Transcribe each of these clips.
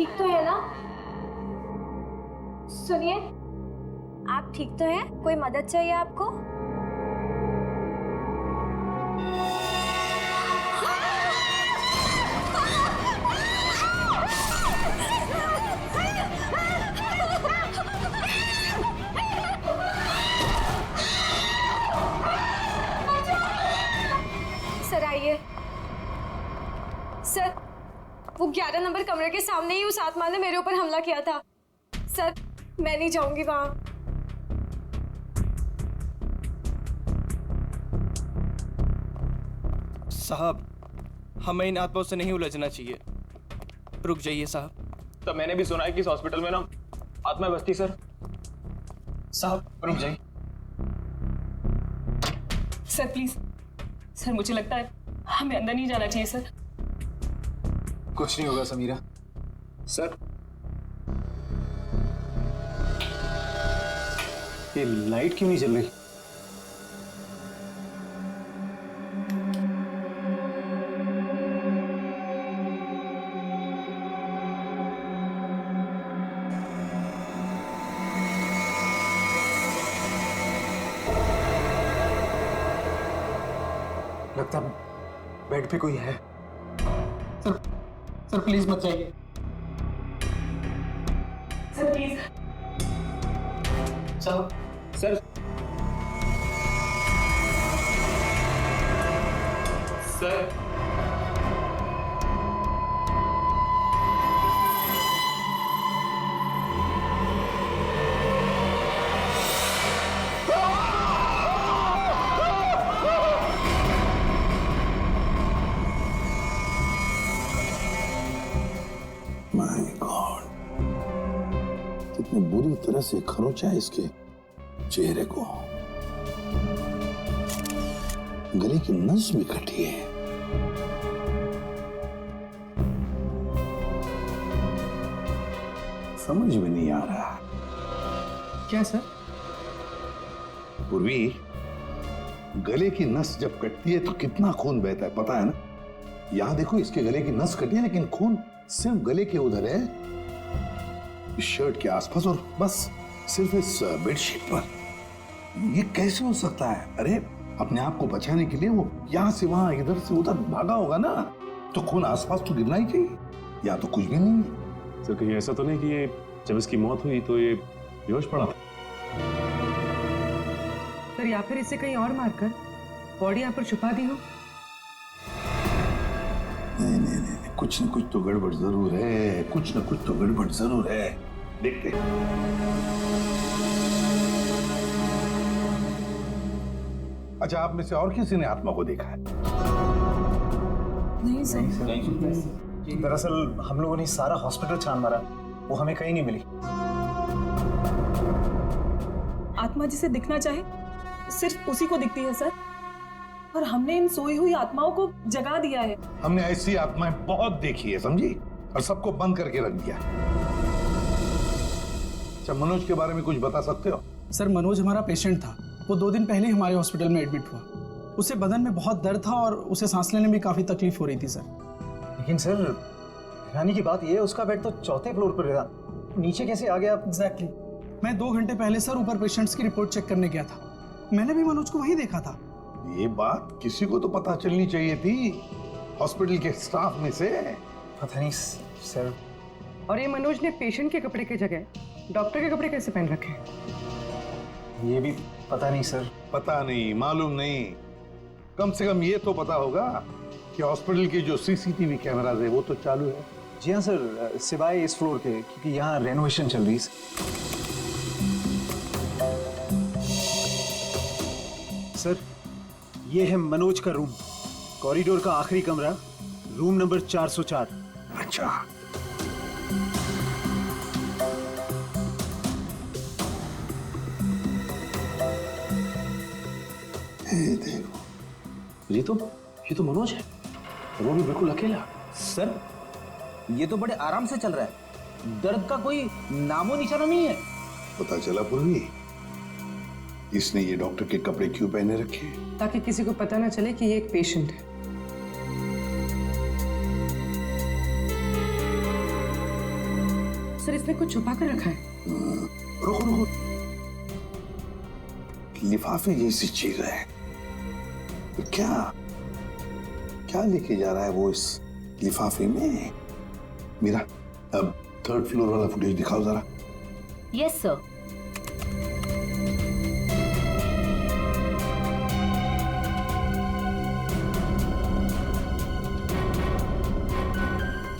ठीक तो है ना? सुनिए, आप ठीक तो हैं? कोई मदद चाहिए आपको? सर आइए। सर, वो 11 नंबर कमरे के सामने ही उस आत्मा ने मेरे ऊपर हमला किया था। सर, मैं नहीं जाऊंगी वहां। साहब, हमें इन आत्माओं से नहीं उलझना चाहिए। रुक जाइए साहब। तो मैंने भी सुना है कि इस हॉस्पिटल में ना आत्मा बसती सर। साहब रुक जाइए। सर प्लीज, सर मुझे लगता है हमें अंदर नहीं जाना चाहिए सर। कुछ नहीं होगा समीरा। सर, ये लाइट क्यों नहीं जल रही? लगता है बेड पे कोई है। सर प्लीज मत जाइए। Sir please. साहब, सर सर माय गॉड, कितनी बुरी तरह से खरोंचा है इसके चेहरे को। गले की नस भी कटी है। समझ में नहीं आ रहा। क्या सर? पूर्वी, गले की नस जब कटती है तो कितना खून बहता है पता है ना? यहां देखो, इसके गले की नस कटी है लेकिन खून सिर्फ गले के उधर है, इस शर्ट के आसपास, और बस सिर्फ इस बेडशीट पर। ये कैसे हो सकता है? अरे अपने आप को बचाने के लिए वो यहां से वहां इधर से उधर भागा होगा ना, तो खून आसपास तो गिरना ही चाहिए, या तो कुछ भी नहीं है। सर कहीं ऐसा तो नहीं कि ये जब इसकी मौत हुई तो ये बेहोश पड़ा था? सर या फिर इसे कहीं और मारकर बॉडी यहाँ पर छुपा दी हो? नहीं नहीं नहीं, कुछ न कुछ तो गड़बड़ जरूर है, कुछ न कुछ तो गड़बड़ जरूर है। देखते हैं। अच्छा, आप में से और किसी ने आत्मा को देखा है? नहीं सर। दरअसल हम लोगों ने सारा हॉस्पिटल छान मारा, वो हमें कहीं नहीं मिली। आत्मा जिसे दिखना चाहे सिर्फ उसी को दिखती है सर, और हमने इन सोई हुई आत्माओं को जगा दिया है। हमने ऐसी आत्माएं बहुत देखी है, समझी, और सबको बंद करके रख दिया। अच्छा, मनोज के बारे में कुछ बता सकते हो? सर मनोज हमारा पेशेंट था। वो 2 दिन पहले हमारे हॉस्पिटल में एडमिट हुआ। उसे बदन में बहुत दर्द था और उसे सांस लेने में काफी तकलीफ हो रही थी सर। लेकिन सर हैरानी की बात यह है, उसका बेड तो 4थे फ्लोर पर था, नीचे कैसे आ गया? एग्जैक्टली। मैं 2 घंटे पहले सर ऊपर पेशेंट्स की रिपोर्ट चेक करने गया था। मैंने भी मनोज को वहीं देखा था। ये बात किसी को तो पता चलनी चाहिए थी, हॉस्पिटल के स्टाफ में से। पता नहीं सर। और ये मनोज ने पेशेंट के कपड़े की जगह डॉक्टर के कपड़े कैसे पहन रखे? ये भी पता नहीं सर। पता नहीं, मालूम नहीं, कम से कम ये तो पता होगा कि हॉस्पिटल के जो सीसीटीवी कैमरास है वो तो चालू है। जी हाँ सर, सिवाय इस फ्लोर के, क्योंकि यहाँ रेनोवेशन चल रही है। सर ये है मनोज का रूम, कॉरिडोर का आखिरी कमरा, रूम नंबर 404। अच्छा, देखो, ये तो मनोज है, वो भी बिल्कुल अकेला। सर ये तो बड़े आराम से चल रहा है, दर्द का कोई नामो निशाना नहीं है। पता चला पूर्वी, इसने ये डॉक्टर के कपड़े क्यों पहने रखे? ताकि किसी को पता ना चले कि ये एक पेशेंट है। सर इसने कुछ छुपा कर रखा है। रुको रुको, लिफाफे जैसी चीज है। क्या क्या लेके जा रहा है वो इस लिफाफे में? मीरा, अब 3rd फ्लोर वाला फुटेज दिखाओ जरा। Yes sir.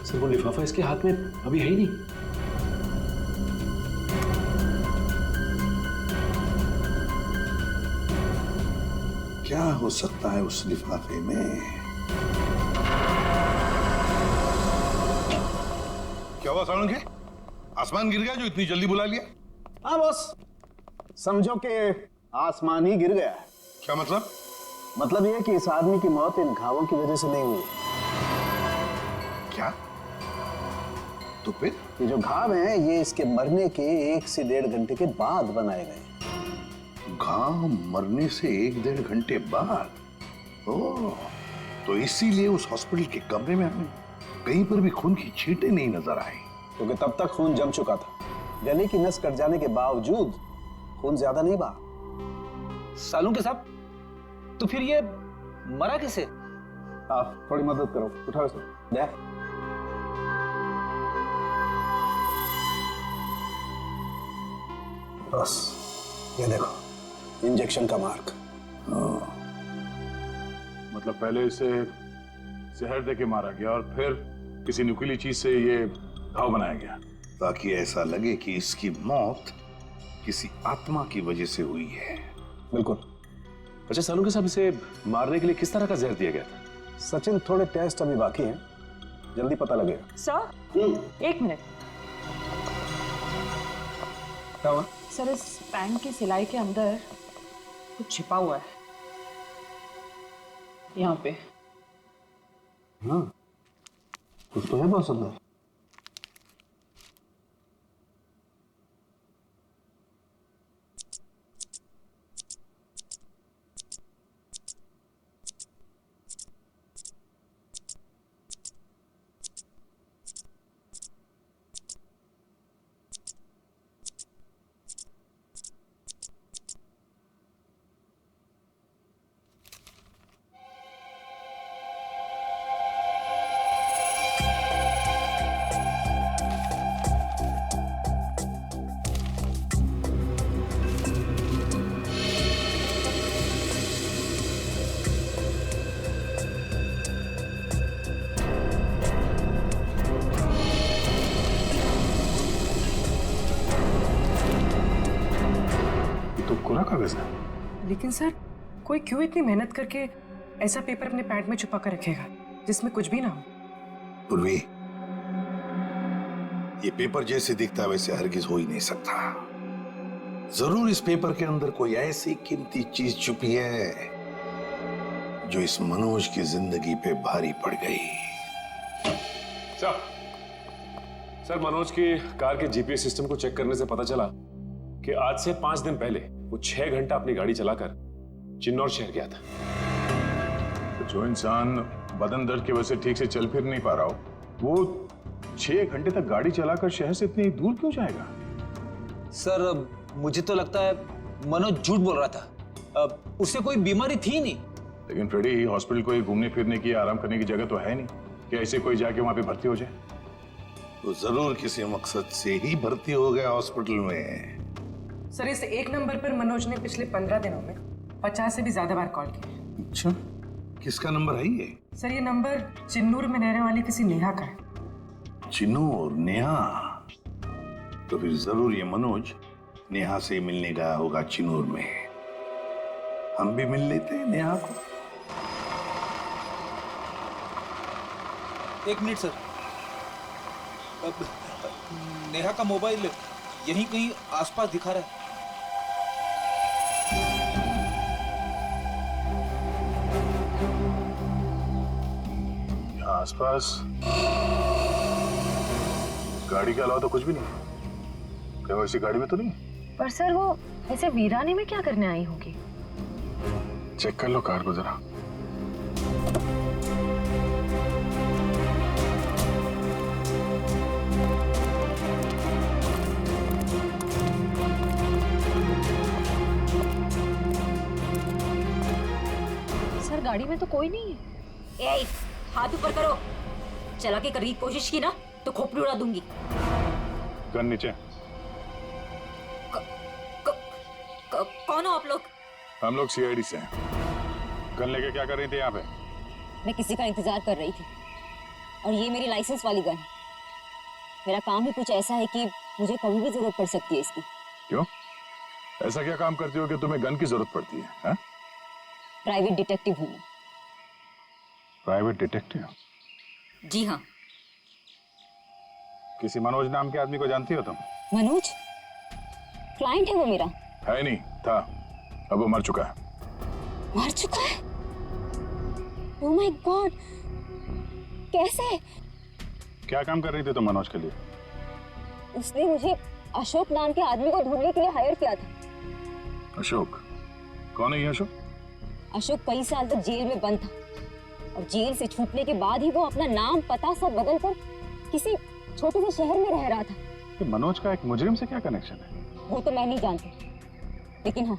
सर वो लिफाफा इसके हाथ में अभी है ही नहीं। क्या हो सकता है उस लिफाफे में? क्या हुआ सालू के? आसमान गिर गया जो इतनी जल्दी बुला लिया? हाँ बॉस, समझो कि आसमान ही गिर गया है। क्या मतलब? मतलब ये कि इस आदमी की मौत इन घावों की वजह से नहीं हुई। क्या? तो फिर? ये जो घाव हैं ये इसके मरने के 1 से 1.5 घंटे के बाद बनाए गए। घाव मरने से 1-1.5 घंटे बाद? ओह, तो इसीलिए उस हॉस्पिटल के कमरे में हमें कहीं पर भी खून की छींटें नहीं नजर आई। क्योंकि तब तक खून जम चुका था। गले की नस कट जाने के बावजूद खून ज्यादा नहीं बहा। सालू के साहब, तो फिर ये मरा कैसे? आप थोड़ी मदद करो, उठाओ इसे। दे। बस ये देखो, इंजेक्शन का मार्क। मतलब पहले इसे जहर दे के मारा गया और फिर किसी नुकीली चीज से ये घाव बनाया गया, ताकि ऐसा लगे कि इसकी मौत किसी आत्मा की वजह से हुई है। बिल्कुल। अच्छा सालू के साहब, इसे मारने के लिए किस तरह का जहर दिया गया था? सचिन, थोड़े टेस्ट अभी बाकी हैं, जल्दी पता लगेगा। Sir 1 minute. क्या हुआ? सर इस पैंट की सिलाई के अंदर कुछ छिपा हुआ है, यहाँ पे। हाँ, कुछ तो है बॉस अंदर। तो कोरा कागज है। लेकिन सर कोई क्यों इतनी मेहनत करके ऐसा पेपर अपने पैंट में छुपा कर रखेगा जिसमें कुछ भी ना हो? पूर्वी, ये पेपर जैसे दिखता है वैसे हरगिज हो ही नहीं सकता। जरूर इस पेपर के अंदर कोई ऐसी कीमती चीज छुपी है जो इस मनोज की जिंदगी पे भारी पड़ गई। सर मनोज की कार के जीपीएस सिस्टम को चेक करने से पता चला कि आज से 5 दिन पहले वो 6 घंटा अपनी गाड़ी चलाकर चिन्नौर शहर गया था। तो जो इंसान बदन दर्द की वजह से ठीक से चल फिर नहीं पा रहा हो, वो 6 घंटे तक गाड़ी चलाकर शहर से इतनी दूर क्यों जाएगा? सर मुझे तो लगता है मनोज झूठ बोल रहा था। उसे कोई बीमारी थी नहीं। लेकिन फ्रेडी, हॉस्पिटल कोई घूमने फिरने की आराम करने की जगह तो है नहीं कि ऐसे कोई जाके वहां पे भर्ती हो जाए। तो जरूर किसी मकसद से ही भर्ती हो गया हॉस्पिटल में। सर इस 1 नंबर पर मनोज ने पिछले 15 दिनों में 50 से भी ज्यादा बार कॉल किया। अच्छा, किसका नंबर है ये? सर ये नंबर चिन्नूर में रहने वाली किसी नेहा का है। चिन्नूर? नेहा? तो फिर जरूर ये मनोज नेहा से मिलने गया होगा चिन्नूर में। हम भी मिल लेते हैं नेहा को। 1 मिनट सर। नेहा का मोबाइल यहीं कहीं आसपास दिखा रहा है। यहाँ आसपास गाड़ी के अलावा तो कुछ भी नहीं। क्या वो ऐसी गाड़ी में तो नहीं? पर सर वो ऐसे वीराने में क्या करने आई होगी? चेक कर लो कार को जरा। गाड़ी में तो कोई नहीं है। ए, हाथ ऊपर करो। चला के करने की कोशिश की ना तो खोपड़ी उड़ा दूंगी। गन नीचे। कौन हो आप लोग? हम लोग सीआईडी से हैं। गन लेके क्या कर रही थी यहाँ पे? मैं किसी का इंतजार कर रही थी और ये मेरी लाइसेंस वाली गन है। मेरा काम ही कुछ ऐसा है कि मुझे कभी भी जरूरत पड़ सकती है इसकी। क्यों? ऐसा क्या काम करती हो कि तुम्हें गन की जरूरत पड़ती है? हा? प्राइवेट डिटेक्टिव हूँ। Private detective? जी हाँ। किसी मनोज नाम के आदमी को जानती हो तुम? मनोज? क्लाइंट है वो मेरा। है नहीं, था। अब वो मर चुका है। मर चुका है? ओह माय गॉड, कैसे? क्या काम कर रही थी तुम मनोज के लिए? उसने मुझे अशोक नाम के आदमी को ढूंढने के लिए हायर किया था। अशोक? कौन है ये अशोक? अशोक कई साल तक जेल में बंद था और जेल से छूटने के बाद ही वो अपना नाम पता सब बदल कर किसी छोटे से शहर में रह रहा था। तो मनोज का एक मुजरिम से क्या कनेक्शन है? वो तो मैं नहीं जानती, लेकिन हाँ,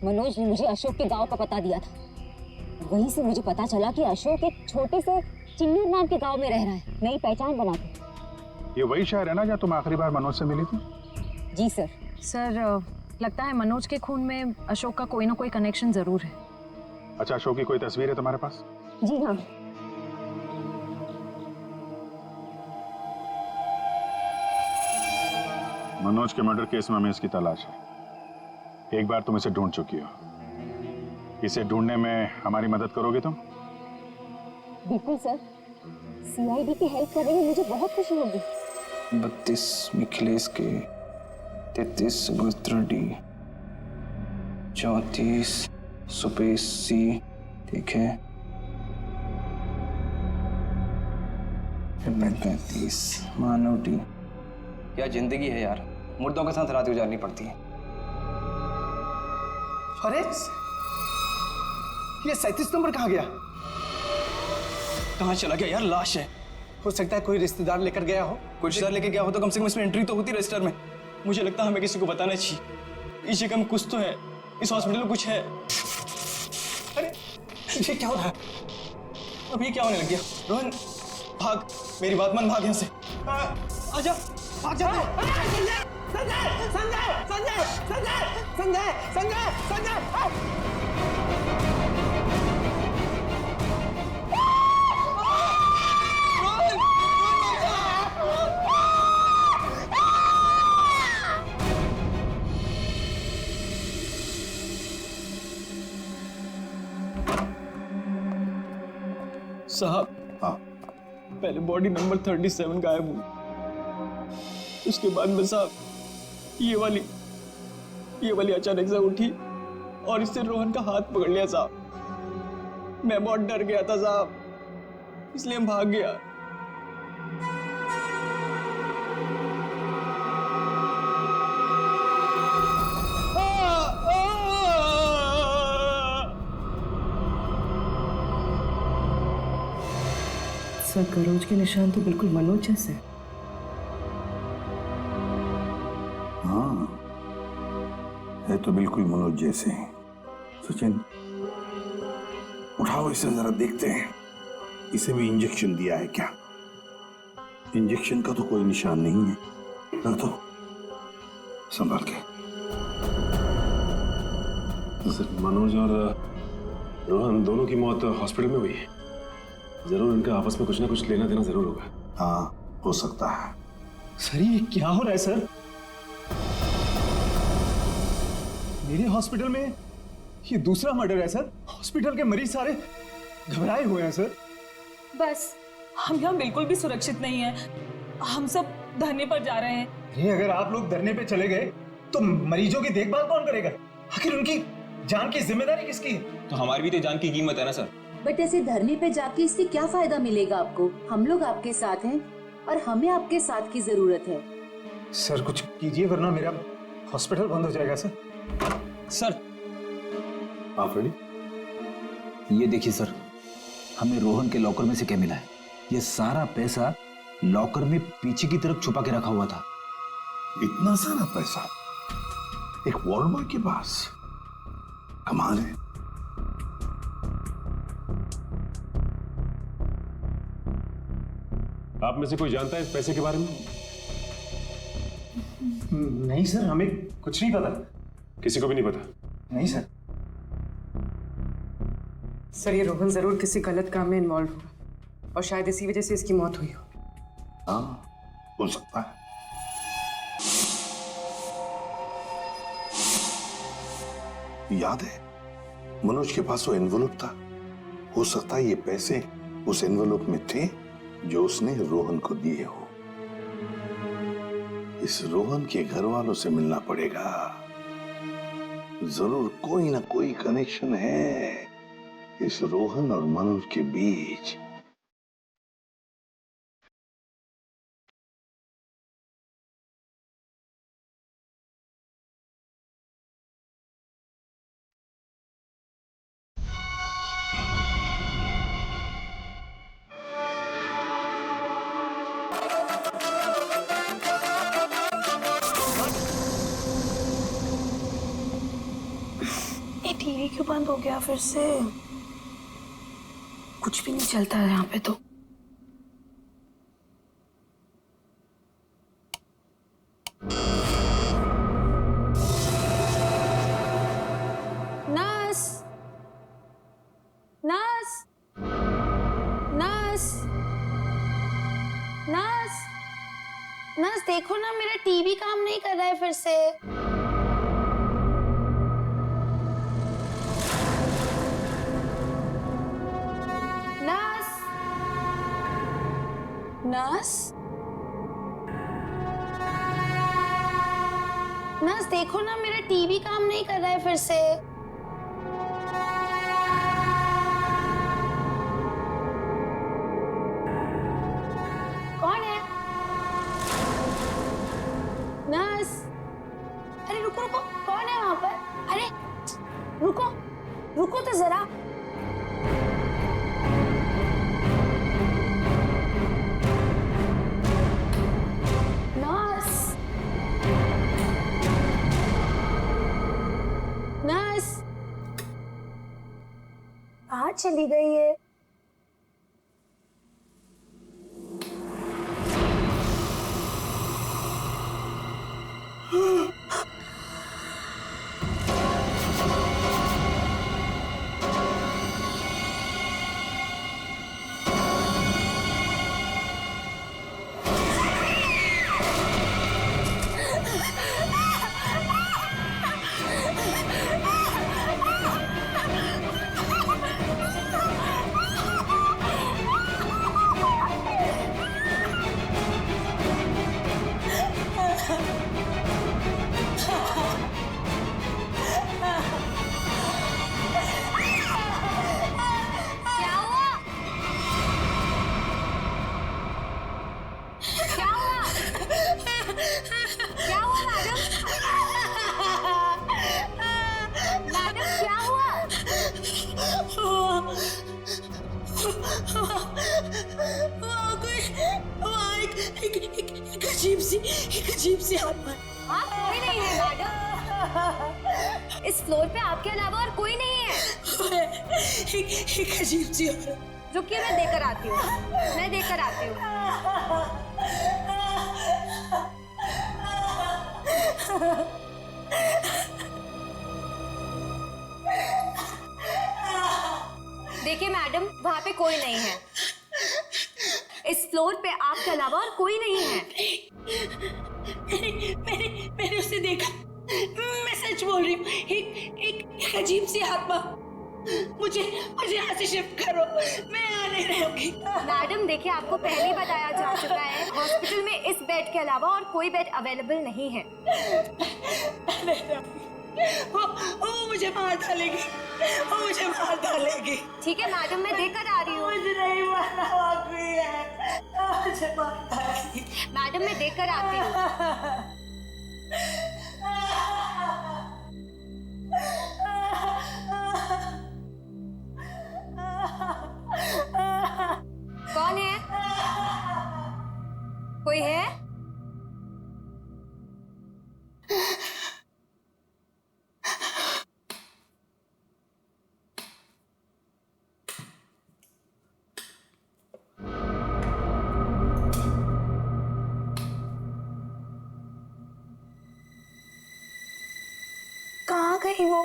मनोज ने मुझे अशोक के गांव का पता दिया था। वहीं से मुझे पता चला कि अशोक एक छोटे से चिन्नूर नाम के गांव में रह रहा है, नई पहचान बना के। ये वही शहर है ना जहाँ तुम आखिरी बार मनोज से मिली थी? जी सर। सर लगता है मनोज के खून में अशोक का कोई ना कोई कनेक्शन जरूर है। अच्छा, अशोक की कोई तस्वीर है तुम्हारे पास? जी हाँ। मनोज के मर्डर केस में हमें इसकी तलाश है। एक बार तुम इसे ढूंढ चुकी हो, इसे ढूंढने में हमारी मदद करोगे तुम? बिल्कुल सर, सीआईडी की हेल्प करने में मुझे बहुत खुशी होगी। 32 मिखिलेश के, 33 सुभद्रा डी, 34 सुपेश सी, ठीक है, 35 मानव डी। क्या जिंदगी है यार, मुर्दों के साथ रात गुजारनी पड़ती है। अरे ये 37 नंबर कहाँ गया? कहाँ चला गया यार? लाश है, हो सकता है कोई रिश्तेदार लेकर गया हो। कोई रिश्तेदार लेकर गया हो तो कम से कम इसमें एंट्री तो होती रजिस्टर में। मुझे लगता है हमें किसी को बताना चाहिए। इस जगह में कुछ तो है, इस हॉस्पिटल में कुछ है। अरे ये क्या हो रहा है? अब ये क्या होने लग गया? रोहन भाग, मेरी बात मान, भाग यहाँ से। आजा, भाग जा। संजय, संजय, संजय, संजय, संजय, संजय, संजय। साहब, हाँ, पहले बॉडी नंबर 37 गायब हुई, उसके बाद में साहब ये वाली अचानक से उठी और इससे रोहन का हाथ पकड़ लिया साहब। मैं बहुत डर गया था साहब, इसलिए हम भाग गया। सर गरोज के निशान तो बिल्कुल मनोज जैसे। हाँ, है तो बिल्कुल मनोज जैसे। सचिन, उठाओ इसे जरा देखते हैं, इसे भी इंजेक्शन दिया है क्या? इंजेक्शन का तो कोई निशान नहीं है। रख दो, संभाल के। सर, मनोज और रोहन दोनों की मौत हॉस्पिटल में हुई है। जरूर इनका आपस में कुछ ना कुछ लेना देना जरूर होगा। हाँ, हो सकता है। सर ये क्या हो रहा है सर? मेरे हॉस्पिटल में ये दूसरा मर्डर है सर। हॉस्पिटल के मरीज सारे घबराए हुए हैं सर। बस हम यहाँ बिल्कुल भी सुरक्षित नहीं है। हम सब धरने पर जा रहे हैं। अरे अगर आप लोग धरने पे चले गए तो मरीजों की देखभाल कौन करेगा? आखिर उनकी जान की जिम्मेदारी किसकी है? तो हमारी भी तो जान की कीमत है ना सर। बट ऐसे धरने पे जाके इससे क्या फायदा मिलेगा आपको? हम लोग आपके साथ हैं और हमें आपके साथ की जरूरत है। सर कुछ कीजिए वरना मेरा हॉस्पिटल बंद हो जाएगा सर। सर आप रेडी? ये देखिए सर, हमें रोहन के लॉकर में से क्या मिला है। ये सारा पैसा लॉकर में पीछे की तरफ छुपा के रखा हुआ था। इतना सारा पैसा एक वॉल बॉय के पास? कमाल है। आप में से कोई जानता है इस पैसे के बारे में? नहीं सर, हमें कुछ नहीं पता। किसी को भी नहीं पता? नहीं सर। सर ये रोहन जरूर किसी गलत काम में इन्वॉल्व हुआ और शायद इसी वजह से इसकी मौत हुई हो। हाँ, हो सकता है। याद है मनोज के पास वो एनवेलप था। हो सकता है ये पैसे उस एनवेलप में थे जो उसने रोहन को दिए हो। इस रोहन के घर वालों से मिलना पड़ेगा। जरूर कोई ना कोई कनेक्शन है इस रोहन और मनोज के बीच। टीवी क्यों बंद हो गया फिर से? कुछ भी नहीं चलता है यहाँ पे तो। Nurse, nurse, nurse, nurse, nurse देखो ना, मेरा टीवी काम नहीं कर रहा है फिर से। नर्स, नर्स देखो ना, मेरा टीवी काम नहीं कर रहा है फिर से। कौन है? नर्स, अरे रुको रुको, कौन है वहां पर? अरे रुको, रुको तो जरा। कहाँ चली गई है? एक अजीब सी आत्मा। हाँ, कोई नहीं है मैडम। इस फ्लोर पे आपके अलावा और कोई नहीं है। एक अजीब सी औरत। रुकिए, मैं देकर आती हूँ। मैं देकर आती हूँ। देखिए मैडम, वहाँ पे कोई नहीं है। इस फ्लोर पे आपके अलावा और कोई नहीं है। मैंने उसे देखा। मैं सच बोल रही हूँ। एक अजीब सी आत्मा। मुझे यहाँ से शिफ्ट करो, मैं यहाँ नहीं रहूंगी। मैडम देखिए, आपको पहले ही बताया जा चुका है, हॉस्पिटल में इस बेड के अलावा और कोई बेड अवेलेबल नहीं है। वो मुझे मार डालेगी। वो मुझे मार डालेगी। ठीक है मैडम, मैं देकर आ रही हूँ। मुझे नहीं मारना वाकई है। मुझे मार डालेगी। मैडम मैं देकर आती हूँ। कौन है? कोई है? नहीं वो।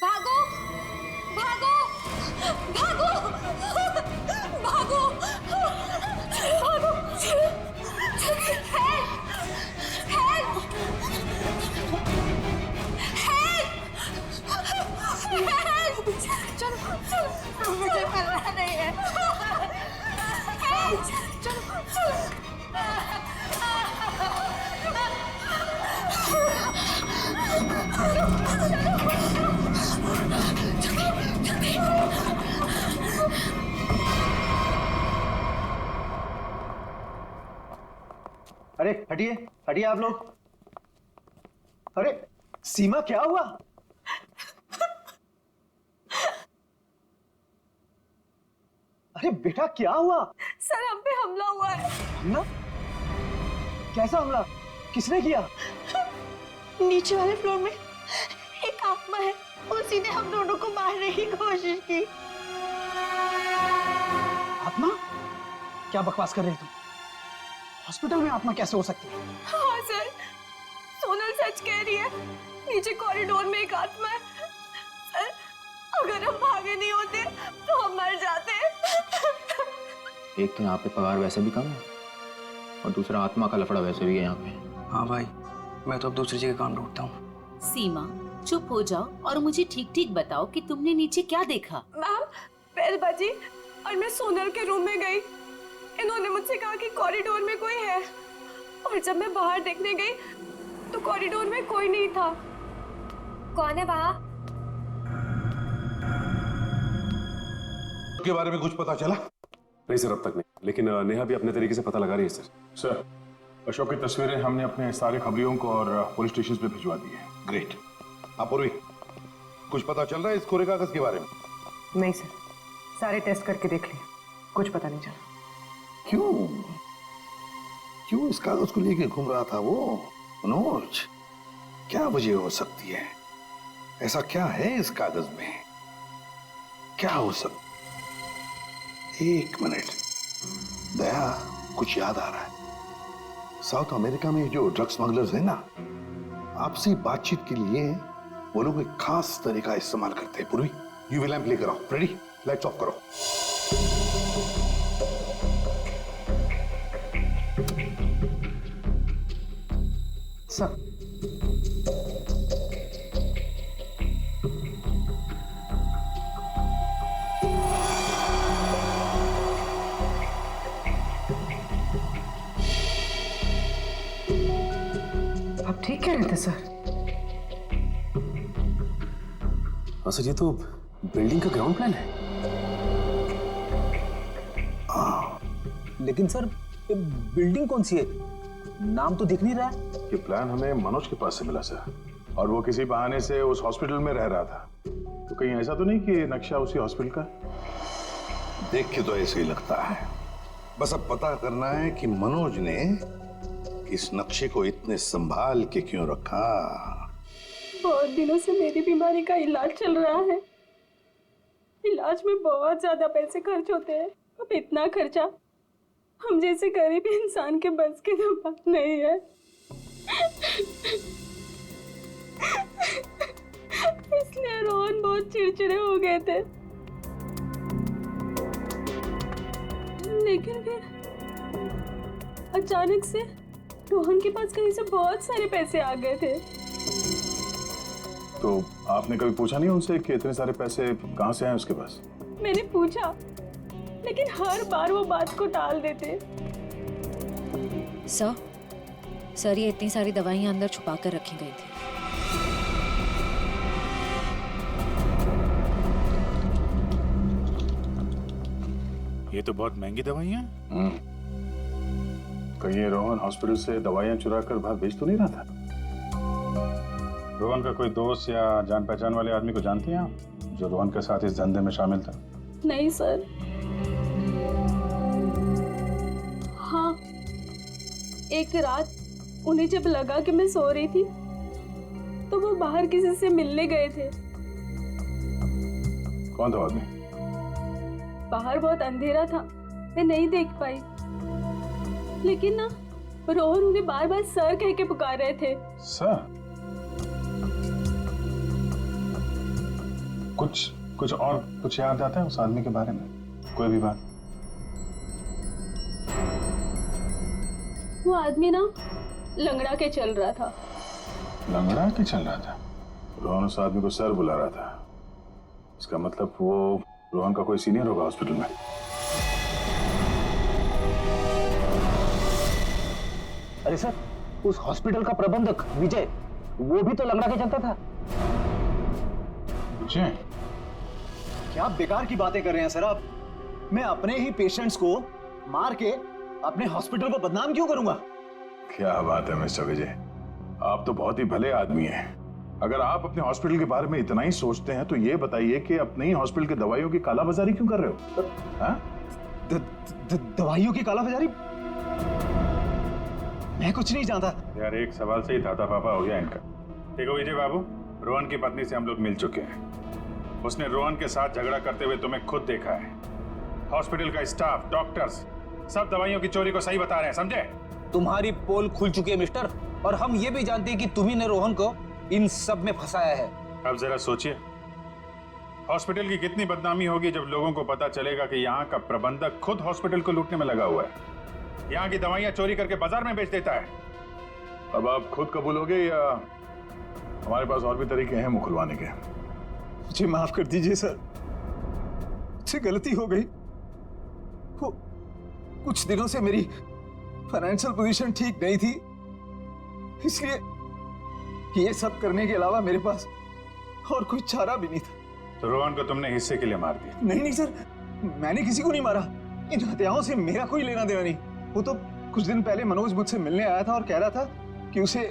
भागो भागो भागो भागो भागो। चलो मुझे मरना नहीं है। चलो अरे हटिए हटिए आप लोग। अरे सीमा क्या हुआ? अरे बेटा क्या हुआ? सर हम पे हमला हुआ है। हमला? कैसा हमला? किसने किया? नीचे वाले फ्लोर में एक आत्मा है, उसी ने हम दोनों को मारने की कोशिश की। आत्मा? क्या बकवास कर रही तुम? हॉस्पिटल में आत्मा कैसे हो सकती है? हाँ सर, सोनल सच कह रही है। नीचे कॉरिडोर में एक आत्मा है। सर अगर हम भागे नहीं होते तो हम मर जाते। एक तो यहाँ पे पगार वैसे भी कम है और दूसरा आत्मा का लफड़ा वैसे भी है यहाँ पे। हाँ भाई, मैं तो अब दूसरी जगह काम ढूंढता हूँ। सीमा चुप हो जाओ और मुझे ठीक ठीक बताओ कि तुमने नीचे क्या देखा। मैम बेल बजी और मैं सोनल के रूम में गई। इन्होंने मुझसे कहा कि कॉरिडोर में कोई है, और जब मैं बाहर देखने गई तो कॉरिडोर में कोई नहीं था। कौन है वहाँ? के बारे में कुछ पता चला? नहीं सर, अब तक नहीं, लेकिन नेहा भी अपने तरीके से पता लगा रही है सर। सर, अशोक की तस्वीरें हमने अपने सारे खबरियों को और पुलिस स्टेशन पे भिजवा दी है। ग्रेट। अपूर्वी, कुछ पता चल रहा है इस कोरे कागज के बारे में? नहीं सर, सारे टेस्ट करके देख लिए, कुछ पता नहीं चला। क्यों क्यों इस कागज को लेके घूम रहा था वो मनोज? क्या वजह हो सकती है? ऐसा क्या है इस कागज में? क्या हो सकता? एक मिनट, दया कुछ याद आ रहा है। साउथ अमेरिका में जो ड्रग स्मगलर्स हैं ना, आपसी बातचीत के लिए वो लोग एक खास तरीका इस्तेमाल करते हैं। पूर्वी, यूवी लैंप लेकर आओ। रेडी? लाइट्स ऑफ करो। सर आप ठीक कह रहे थे सर। हाँ सर, ये तो बिल्डिंग का ग्राउंड प्लान है। लेकिन सर ये बिल्डिंग कौन सी है? नाम तो दिख नहीं रहा है। ये प्लान हमें मनोज के पास से मिला सर, और वो किसी बहाने से उस हॉस्पिटल में रह रहा था। तो कहीं ऐसा तो नहीं कि नक्शा उसी हॉस्पिटल का? देख के तो ऐसे ही लगता है। बस अब पता करना है कि मनोज ने इस नक्शे को इतने संभाल के क्यों रखा। बहुत दिनों से मेरी बीमारी का इलाज चल रहा है। इलाज में बहुत ज्यादा पैसे खर्च होते हैं। अब इतना खर्चा हम जैसे गरीब इंसान के बस की तो बात नहीं है। इसलिए रोहन बहुत चिड़चिड़े हो गए थे। लेकिन फिर अचानक से रोहन के पास कहीं से बहुत सारे पैसे आ गए थे। तो आपने कभी पूछा नहीं उनसे कि इतने सारे पैसे कहाँ से आए उसके पास? मैंने पूछा, लेकिन हर बार वो बात को टाल देते। सर ये इतनी सारी दवाइयां अंदर छुपा कर रखी गई थी। ये तो बहुत महंगी दवाइयाँ। कहीं ये रोहन हॉस्पिटल से दवाइयाँ चुरा कर बाहर बेच तो नहीं रहा था? रोहन का कोई दोस्त या जान पहचान वाले आदमी को जानती हैं आप, जो रोहन के साथ इस धंधे में शामिल था? नहीं सर। हाँ, एक रात उन्हें जब लगा कि मैं सो रही थी तो वो बाहर किसी से मिलने गए थे। कौन था आदमी? बाहर बहुत अंधेरा था, मैं नहीं देख पाई। लेकिन ना रोहन उन्हें बार बार सर कह के पुकार रहे थे। सर? कुछ और कुछ याद आता है उस आदमी के बारे में? कोई भी बात? वो आदमी ना लंगड़ा के चल रहा था। लंगड़ा के चल रहा था? रोहन उस आदमी को सर बुला रहा था। इसका मतलब वो रोहन का कोई सीनियर होगा हॉस्पिटल में। अरे सर, उस हॉस्पिटल का प्रबंधक विजय, वो भी तो लंगड़ा के चलता था। विजय? क्या बेकार की बातें कर रहे हैं सर आप? मैं अपने ही पेशेंट्स को मार के अपने हॉस्पिटल को बदनाम क्यों करूंगा? क्या बात है मिस्टर विजय, आप तो बहुत ही भले आदमी हैं। अगर आप अपने हॉस्पिटल के बारे में इतना ही सोचते हैं तो ये बताइए कि अपने ही हॉस्पिटल के दवाइयों की कालाबाजारी क्यों कर रहे हो? दवाइयों की कालाबाजारी? मैं कुछ नहीं जानता यार। एक सवाल से ही दादा पापा हो गया इनका। देखो विजय बाबू, रोहन की पत्नी से हम लोग मिल चुके हैं। उसने रोहन के साथ झगड़ा करते हुए तुम्हें खुद देखा है। हॉस्पिटल का स्टाफ, डॉक्टर्स सब दवाइयों की चोरी को सही बता रहे हैं, समझे? तुम्हारी पोल खुल चुकी है मिस्टर, और हम ये भी जानते हैं कि तुम्ही ने रोहन को इन सब में फंसाया है। अब जरा सोचिए, हॉस्पिटल की कितनी बदनामी होगी जब लोगों को पता चलेगा कि यहाँ का प्रबंधक खुद हॉस्पिटल को लूटने में लगा हुआ है, यहाँ की दवाइयाँ चोरी करके बाजार में बेच देता है। अब आप खुद कबूलोगे या हमारे पास और भी तरीके हैं मुंह खुलवाने के? मुझे माफ कर दीजिए सर, मुझसे गलती हो गई। वो कुछ दिनों से मेरी फाइनेंशियल पोजीशन ठीक नहीं थी, इसलिए ये सब करने के अलावा मेरे पास और कोई चारा भी नहीं था। तो रोहन को तुमने हिस्से के लिए मार दिया? नहीं सर, मैंने किसी को नहीं मारा। इन हत्याओं से मेरा कोई लेना देना नहीं। वो तो कुछ दिन पहले मनोज मुझसे मिलने आया था और कह रहा था कि उसे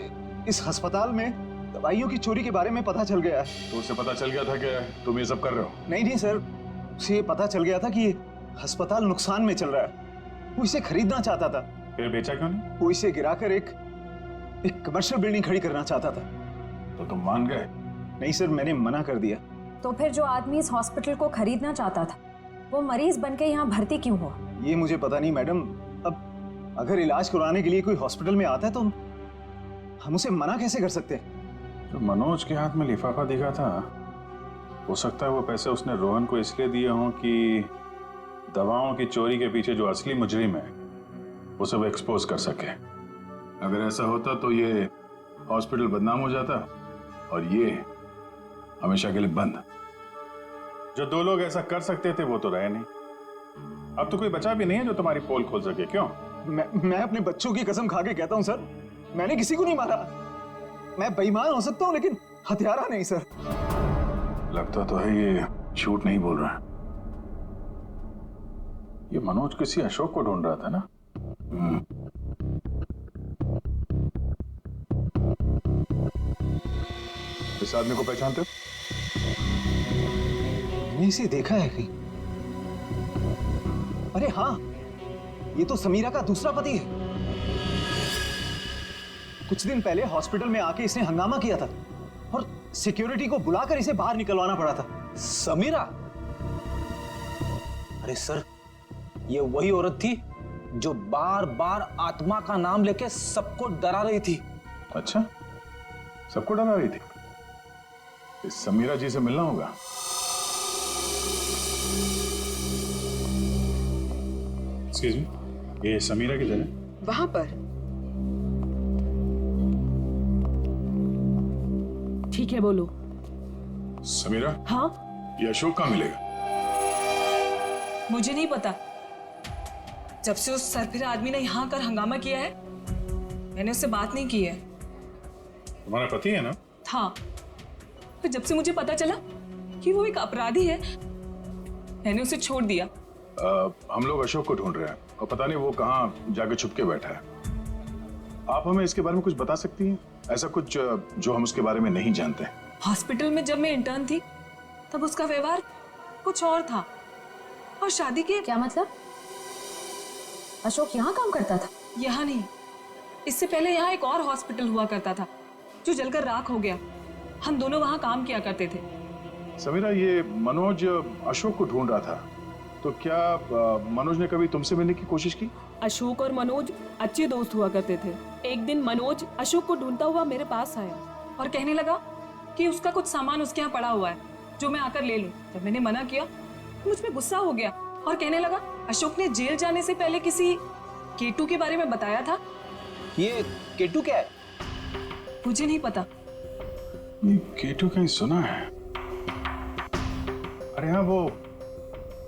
इस अस्पताल में दवाइयों की चोरी के बारे में पता चल गया है। तो उसे पता चल गया था कि तुम ये सब कर रहे हो? नहीं सर, उसे ये पता चल गया था कि अस्पताल नुकसान में चल रहा है। वो इसे खरीदना चाहता था। फिर बेचा क्यों नहीं? वो इसे गिराकर एक कमर्शियल बिल्डिंग खड़ी करना चाहता था। तो तुम मान गए? नहीं सर, मैंने मना कर दिया। तो फिर जो आदमी इस हॉस्पिटल को खरीदना चाहता था, वो मरीज बनके यहाँ भर्ती क्यों हुआ? ये मुझे पता नहीं मैडम। अब अगर इलाज करवाने के लिए कोई हॉस्पिटल में आता है तो हम उसे मना कैसे कर सकते हैं? जो मनोज के हाथ में लिफाफा दिखा था, हो सकता है वो पैसे उसने रोहन को इसलिए दिए हों कि दवाओं की चोरी के पीछे जो असली मुजरिम है उसे वो एक्सपोज कर सके। अगर ऐसा होता तो ये हॉस्पिटल बदनाम हो जाता और ये हमेशा के लिए बंद। जो दो लोग ऐसा कर सकते थे वो तो रहे नहीं। अब तो कोई बचा भी नहीं है जो तुम्हारी पोल खोल सके। क्यों? मैं अपने बच्चों की कसम खा के कहता हूं सर, मैंने किसी को नहीं मारा। मैं बेईमान हो सकता हूं लेकिन हत्यारा नहीं सर। लगता तो है ये झूठ नहीं बोल रहा है। ये मनोज किसी अशोक को ढूंढ रहा था ना? इस आदमी को पहचानते हो? मैंने इसे देखा है कहीं। अरे हाँ, ये तो समीरा का दूसरा पति है। कुछ दिन पहले हॉस्पिटल में आके इसने हंगामा किया था और सिक्योरिटी को बुलाकर इसे बाहर निकलवाना पड़ा था। समीरा? अरे सर, ये वही औरत थी जो बार बार आत्मा का नाम लेके सबको डरा रही थी। अच्छा, सबको डरा रही थी? इस समीरा जी से मिलना होगा। एक्सक्यूज मी, ये समीरा की जगह? वहां पर। ठीक है, बोलो। समीरा? हाँ? ये अशोक कहाँ मिलेगा? मुझे नहीं पता। जब से उस सरफिरा आदमी ने यहाँ कर हंगामा किया है, मैंने उससे बात नहीं की है। तुम्हारा पति है ना? हाँ, फिर जब से मुझे पता चला कि वो एक अपराधी है, मैंने उसे छोड़ दिया। हम लोग अशोक को ढूंढ रहे हैं और पता नहीं वो कहाँ जाके छुप के बैठा है। आप हमें इसके बारे में कुछ बता सकती हैं? ऐसा कुछ जो हम उसके बारे में नहीं जानते। हॉस्पिटल में जब मैं इंटर्न थी तब उसका व्यवहार कुछ और था, और शादी के। क्या मतलब? अशोक यहाँ काम करता था? यहाँ नहीं, इससे पहले यहाँ एक और हॉस्पिटल हुआ करता था जो जलकर राख हो गया। हम दोनों वहाँ काम किया करते थे। समीरा, ये मनोज अशोक को ढूंढ रहा था, तो क्या मनोज ने कभी तुमसे मिलने की कोशिश की? अशोक और मनोज अच्छे दोस्त हुआ करते थे। एक दिन मनोज अशोक को ढूंढता हुआ मेरे पास आया और कहने लगा कि उसका कुछ सामान उसके यहाँ पड़ा हुआ है जो मैं आकर ले लूं। जब मैंने मना किया मुझ पे गुस्सा हो गया और कहने लगा अशोक ने जेल जाने से पहले किसी केटू के बारे में बताया था। ये केटू क्या है? मुझे नहीं पता। ये केटू कहीं सुना है। अरे हाँ, वो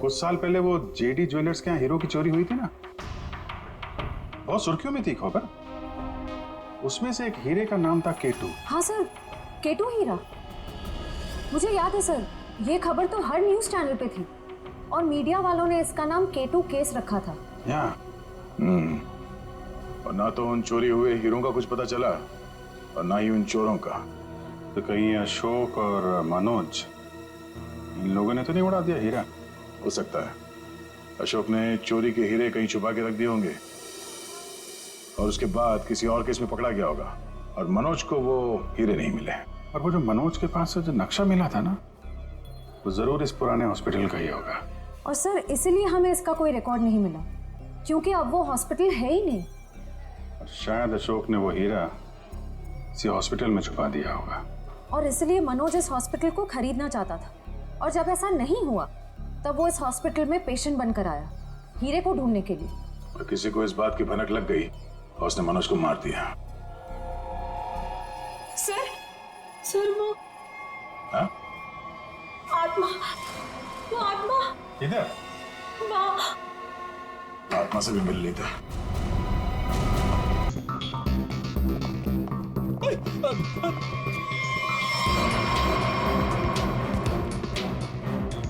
कुछ साल पहले वो जेडी ज्वेलर्स के यहाँ हीरो की चोरी हुई थी ना, बहुत सुर्खियों में थी खबर। उसमें से एक हीरे का नाम था केटू। हाँ सर, केटू हीरा मुझे याद है सर। ये खबर तो हर न्यूज चैनल पे थी और मीडिया वालों ने इसका नाम केटू केस रखा था। और ना तो उन चोरी हुए हीरों का कुछ पता चला और ना ही उन चोरों का। तो कहीं अशोक और मनोज इन लोगों ने तो नहीं उड़ा दिया हीरा? हो सकता है अशोक ने चोरी के हीरे कहीं छुपा के रख दिए होंगे और उसके बाद किसी और केस में पकड़ा गया होगा और मनोज को वो हीरे नहीं मिले। और वो जो मनोज के पास से जो नक्शा मिला था ना, वो जरूर इस पुराने हॉस्पिटल का ही होगा। और सर इसीलिए हमें इसका कोई रिकॉर्ड नहीं मिला क्योंकि अब वो हॉस्पिटल है ही नहीं। और शायद अशोक ने वो हीरा किसी हॉस्पिटल में छुपा दिया होगा और इसलिए मनोज इस हॉस्पिटल को खरीदना चाहता था और जब ऐसा नहीं हुआ तब वो इस हॉस्पिटल में पेशेंट बनकर आया हीरे को ढूंढने के लिए। और किसी को इस बात की भनक लग गई और उसने मनोज को मार दिया। सर वो हाँ? आत्मा, वो आत्मा इधर आत्मा से भी मिल ली था।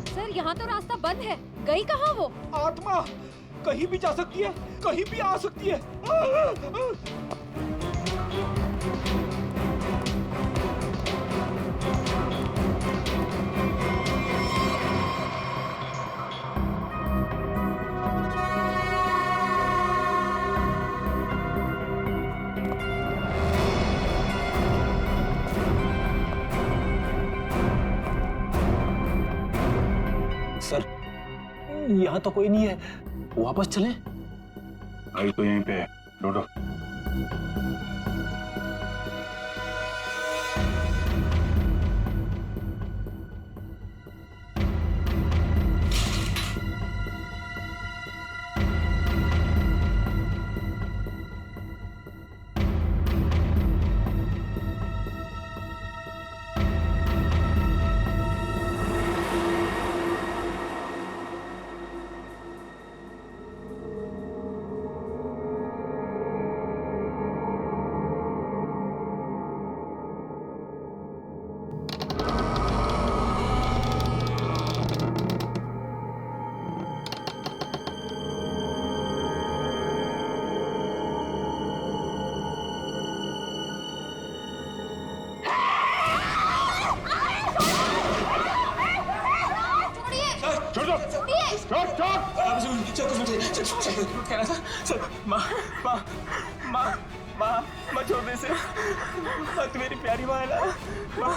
सर यहाँ तो रास्ता बंद है, गई कहाँ वो? आत्मा कहीं भी जा सकती है, कहीं भी आ सकती है। सर यहाँ तो कोई नहीं है, वापस चलें? आई तो यहीं पे है, ढूंढो। माँ छोड़ दे इसे। माँ तू मेरी प्यारी माँ है ना। माँ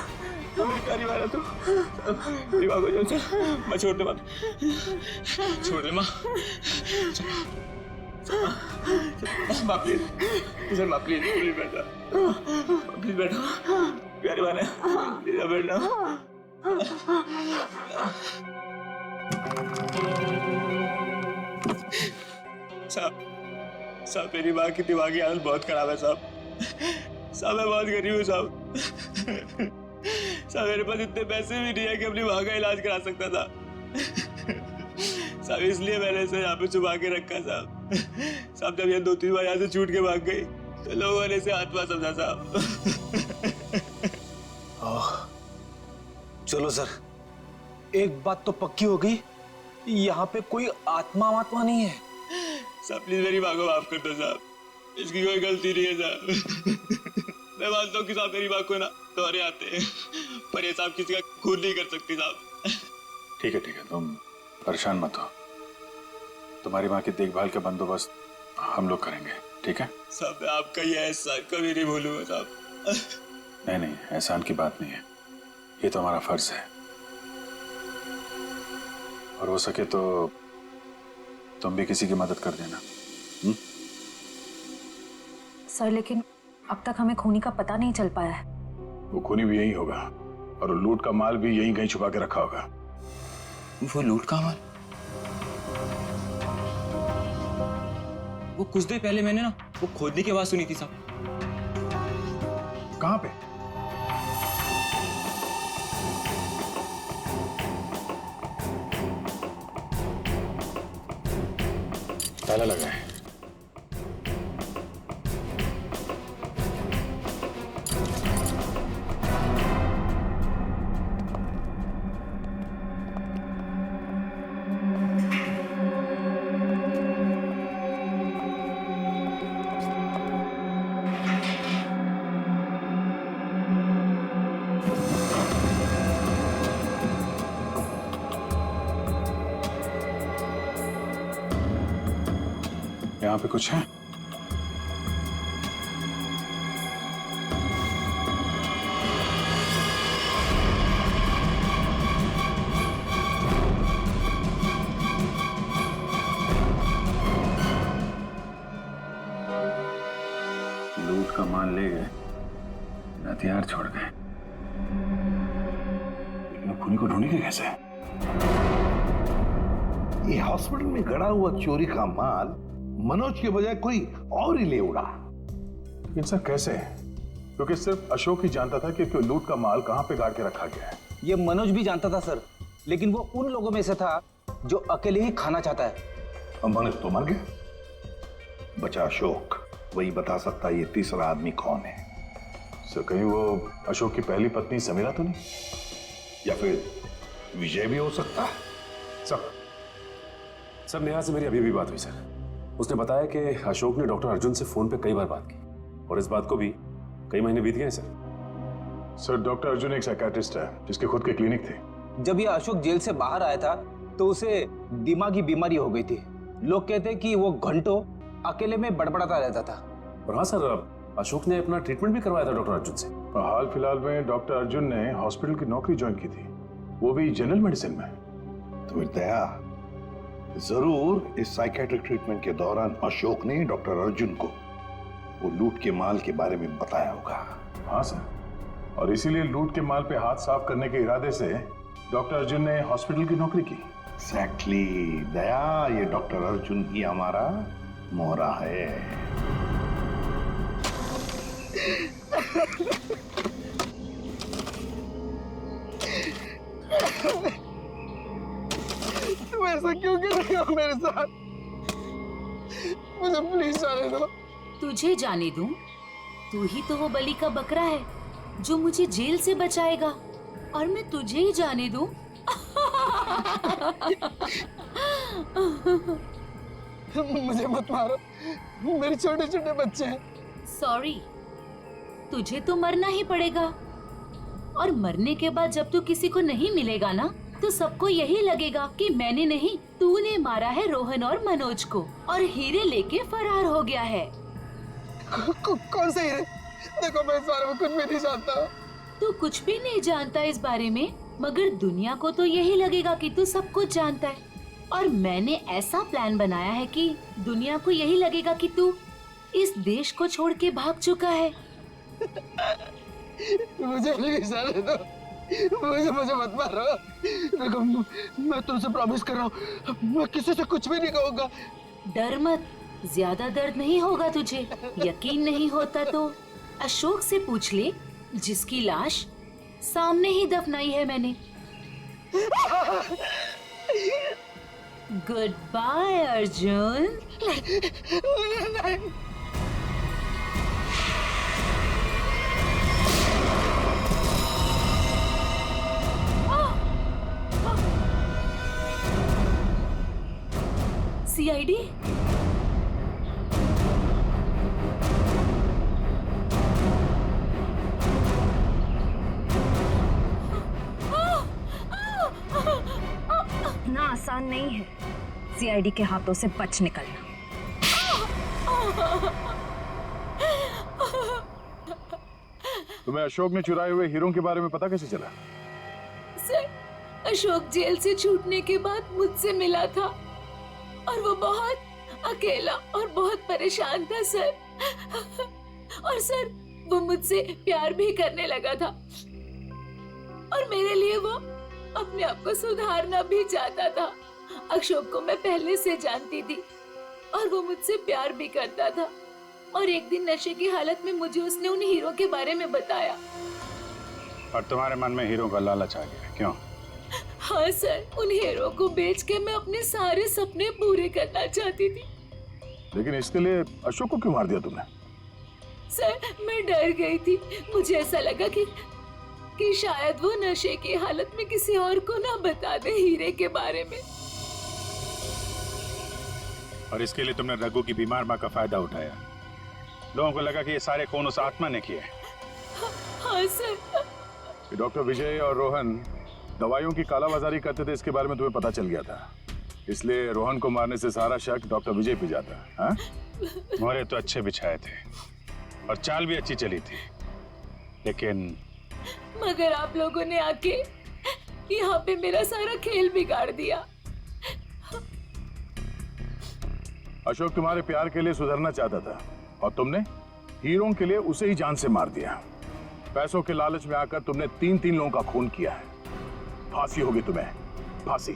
तू मेरी प्यारी माँ है तू। मेरी माँ को छोड़, माँ छोड़ दे, माँ छोड़ दे माँ। माँ प्लीज, माँ प्लीज प्लीज बैठा, प्लीज बैठो, प्यारी माँ है, प्लीज बैठना। साहब मेरी माँ की दिमागी हालत बहुत खराब है साहब। साहब मैं बहुत गरीब हूँ साहब। साहब मेरे पास इतने पैसे भी नहीं है कि अपनी माँ का इलाज करा सकता था। साहब इसलिए मैंने इसे यहाँ पे छुपा के रखा साहब। साहब जब ये 2-3 बार यहाँ से छूट के भाग गई तो लोगों ने इसे आत्मा समझा साहब। चलो सर, एक बात तो पक्की हो गई, यहाँ पे कोई आत्मा नहीं है। साहब प्लीज मेरी माँ को माफ कर दो साहब, इसकी कोई गलती नहीं है साहब। मैं मानता हूँ कि साहब मेरी माँ को ना दौरे आते हैं, पर ये साहब किसी का खून नहीं कर सकती साहब। ठीक है, तुम परेशान मत हो। तुम्हारी माँ की देखभाल का बंदोबस्त हम लोग करेंगे, ठीक है? साहब मैं आपका ये एहसान कभी नहीं भूलूंगा साहब। नहीं, एहसान की बात नहीं है, ये तो हमारा फर्ज है। और हो सके तो तुम भी किसी की मदद कर देना। सर लेकिन अब तक हमें खूनी का पता नहीं चल पाया है। वो खूनी भी यही होगा और लूट का माल भी यहीं कहीं छुपा के रखा होगा। वो लूट का माल? वो कुछ देर पहले मैंने ना वो खोदने की आवाज सुनी थी साहब। कहां पे? ताला लगा है। यहाँ पे कुछ है? लूट का माल ले गए, हथियार छोड़ गए, लेकिन खूनी को ढूंढेंगे कैसे? ये हॉस्पिटल में गड़ा हुआ चोरी का माल मनोज के बजाय कोई और ही ले उड़ा। लेकिन सर कैसे? क्योंकि सिर्फ अशोक ही जानता था कि लूट का माल कहां पे गाड़ के रखा गया है। ये मनोज भी जानता था सर, लेकिन वो उन लोगों में से था जो अकेले ही खाना चाहता है। अब मनोज तो मर गया, बचा अशोक। वही बता सकता है ये तीसरा आदमी कौन है। सर कहीं वो अशोक की पहली पत्नी समीरा तो नहीं? या फिर विजय भी हो सकता है। सर नेहा से मेरी अभी भी बात हुई सर। उसने बताया कि अशोक ने डॉक्टर अर्जुन से फोन पे कई बार बात की और इस बात को भी कई महीने बीत गए सर। डॉक्टर अर्जुन एक साइकियाट्रिस्ट है जिसके खुद के क्लिनिक थे। जब ये अशोक जेल से बाहर आया था तो उसे दिमागी बीमारी हो गई थी। लोग कहते हैं कि वो घंटों अकेले में बड़बड़ाता रहता था। और हाँ सर, अशोक ने अपना ट्रीटमेंट भी करवाया था डॉक्टर अर्जुन से। हाल फिलहाल में डॉक्टर अर्जुन ने हॉस्पिटल की नौकरी ज्वाइन की थी, वो भी जनरल मेडिसिन में। तो फिर दया जरूर इस साइकेट्रिक ट्रीटमेंट के दौरान अशोक ने डॉक्टर अर्जुन को वो लूट के माल के बारे में बताया होगा। हाँ सर, और इसीलिए लूट के माल पे हाथ साफ करने के इरादे से डॉक्टर अर्जुन ने हॉस्पिटल की नौकरी की। एग्जैक्टली दया, ये डॉक्टर अर्जुन ही हमारा मोहरा है। तुम ऐसा क्यों कर रहे हो मेरे साथ? मुझे प्लीज जाने दो। तुझे जाने दूं? तू ही तो वो बलि का बकरा है जो मुझे जेल से बचाएगा, और मैं तुझे ही जाने दूं? मुझे मत मारो, मेरे छोटे छोटे बच्चे हैं। सॉरी, तुझे तो मरना ही पड़ेगा, और मरने के बाद जब तू किसी को नहीं मिलेगा ना, तो सबको यही लगेगा कि मैंने नहीं, तूने मारा है रोहन और मनोज को, और हीरे लेके फरार हो गया है। कौन से हीरे? देखो मैं इस बारे में कुछ भी नहीं जानता। तू कुछ भी नहीं जानता इस बारे में, मगर दुनिया को तो यही लगेगा कि तू सब कुछ जानता है। और मैंने ऐसा प्लान बनाया है कि दुनिया को यही लगेगा कि तू इस देश को छोड़ के भाग चुका है। मुझे प्लीज जाने दो, मुझे मत मारो। देखो मैं तुमसे प्रॉमिस कर रहा हूँ, मैं किसी से कुछ भी नहीं कहूँगा। डर मत, ज्यादा दर्द नहीं होगा तुझे। यकीन नहीं होता तो अशोक से पूछ ले, जिसकी लाश सामने ही दफनाई है मैंने। Good bye Arjun. सीआईडी? इतना आसान नहीं है सीआईडी के हाथों से बच निकलना। तुम्हें अशोक ने चुराए हुए हीरों के बारे में पता कैसे चला? सर, अशोक जेल से छूटने के बाद मुझसे मिला था, और वो बहुत अकेला और बहुत परेशान था सर। और सर वो मुझसे प्यार भी करने लगा था और मेरे लिए वो अपने आप को सुधारना भी चाहता था। अशोक को मैं पहले से जानती थी और वो मुझसे प्यार भी करता था। और एक दिन नशे की हालत में मुझे उसने उन हीरो के बारे में बताया। और तुम्हारे मन में हीरो का लालच आ गया, क्यों? हाँ सर, उन हीरो को बेच के मैं अपने सारे सपने पूरे करना चाहती थी। लेकिन इसके लिए अशोक को क्यों मार दिया तुमने? सर मैं डर गई थी। मुझे ऐसा लगा कि शायद वो नशे की हालत में किसी और को ना बता दे हीरे के बारे में। और इसके लिए तुमने रघु की बीमार माँ का फायदा उठाया। लोगों को लगा कि ये सारे खून उस आत्मा ने किए। हाँ सर। डॉक्टर विजय और रोहन दवाइयों की कालाबाजारी करते थे, इसके बारे में तुम्हें पता चल गया था, इसलिए रोहन को मारने से सारा शक डॉक्टर विजय पे जाता। हाँ? मोहरे तो अच्छे बिछाए थे और चाल भी अच्छी चली थी, लेकिन मगर आप लोगों ने आके यहाँ पे मेरा सारा खेल बिगाड़ दिया। अशोक तुम्हारे प्यार के लिए सुधरना चाहता था और तुमने हीरों के लिए उसे ही जान से मार दिया। पैसों के लालच में आकर तुमने 3-3 लोगों का खून किया है। फांसी होगी तुम्हें, फांसी।